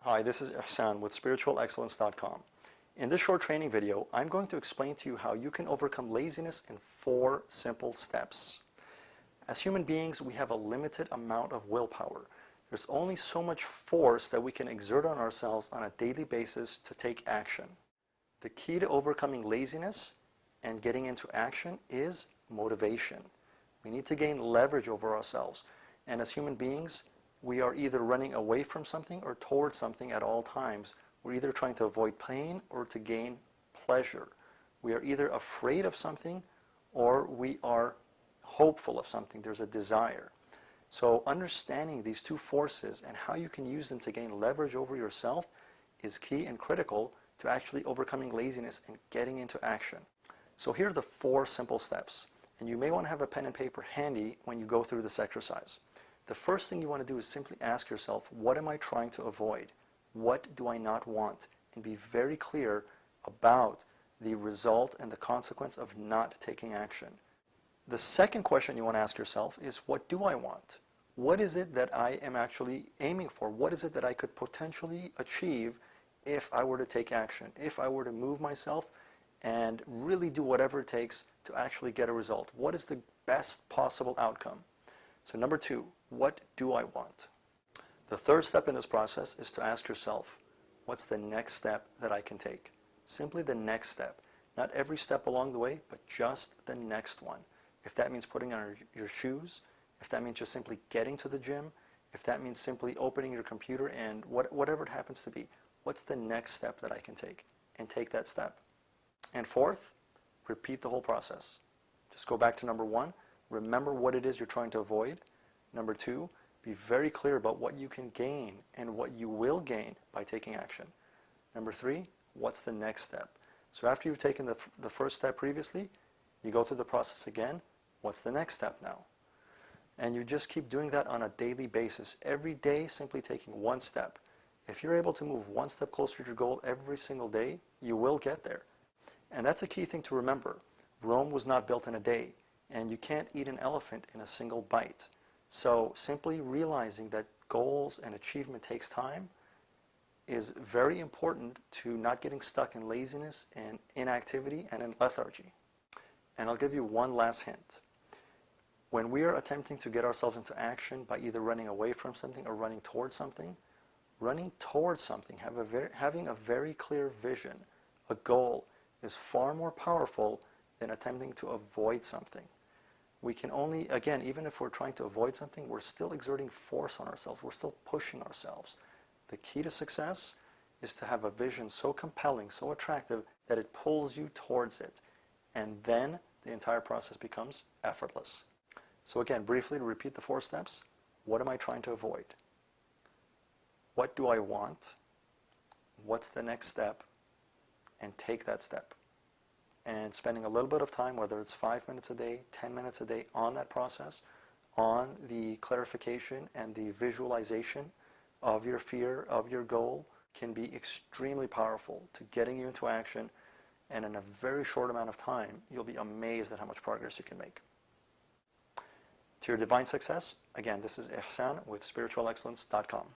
Hi, this is Ihsan with spiritualexcellence.com. In this short training video, I'm going to explain to you how you can overcome laziness in 4 simple steps. As human beings, we have a limited amount of willpower. There's only so much force that we can exert on ourselves on a daily basis to take action. The key to overcoming laziness and getting into action is motivation. We need to gain leverage over ourselves. And as human beings, we are either running away from something or towards something at all times. We're either trying to avoid pain or to gain pleasure. We are either afraid of something or we are hopeful of something. There's a desire. So understanding these two forces and how you can use them to gain leverage over yourself is key and critical to actually overcoming laziness and getting into action. So here are the 4 simple steps. And you may want to have a pen and paper handy when you go through this exercise. The first thing you want to do is simply ask yourself, what am I trying to avoid? What do I not want? And be very clear about the result and the consequence of not taking action. The second question you want to ask yourself is, what do I want? What is it that I am actually aiming for? What is it that I could potentially achieve if I were to take action? If I were to move myself and really do whatever it takes to actually get a result? What is the best possible outcome? So number 2, what do I want? The third step in this process is to ask yourself, what's the next step that I can take? Simply the next step. Not every step along the way, but just the next one. If that means putting on your shoes, if that means just simply getting to the gym, if that means simply opening your computer and whatever it happens to be, what's the next step that I can take? And take that step. And fourth, repeat the whole process. Just go back to number 1. Remember what it is you're trying to avoid. Number 2, be very clear about what you can gain and what you will gain by taking action. Number 3, what's the next step? So after you've taken the first step previously, you go through the process again. What's the next step now? And you just keep doing that on a daily basis. Every day, simply taking one step. If you're able to move one step closer to your goal every single day, you will get there. And that's a key thing to remember. Rome was not built in a day, and you can't eat an elephant in a single bite. So simply realizing that goals and achievement takes time is very important to not getting stuck in laziness and inactivity and in lethargy. And I'll give you one last hint. When we are attempting to get ourselves into action by either running away from something or running towards something, having a very clear vision, a goal, is far more powerful than attempting to avoid something. We can only, again, even if we're trying to avoid something, we're still exerting force on ourselves. We're still pushing ourselves. The key to success is to have a vision so compelling, so attractive, that it pulls you towards it. And then the entire process becomes effortless. So again, briefly to repeat the 4 steps, what am I trying to avoid? What do I want? What's the next step? And take that step. And spending a little bit of time, whether it's 5 minutes a day, 10 minutes a day, on that process, on the clarification and the visualization of your fear, of your goal, can be extremely powerful to getting you into action. And in a very short amount of time, you'll be amazed at how much progress you can make. To your divine success, again, this is Ihsan with spiritualexcellence.com.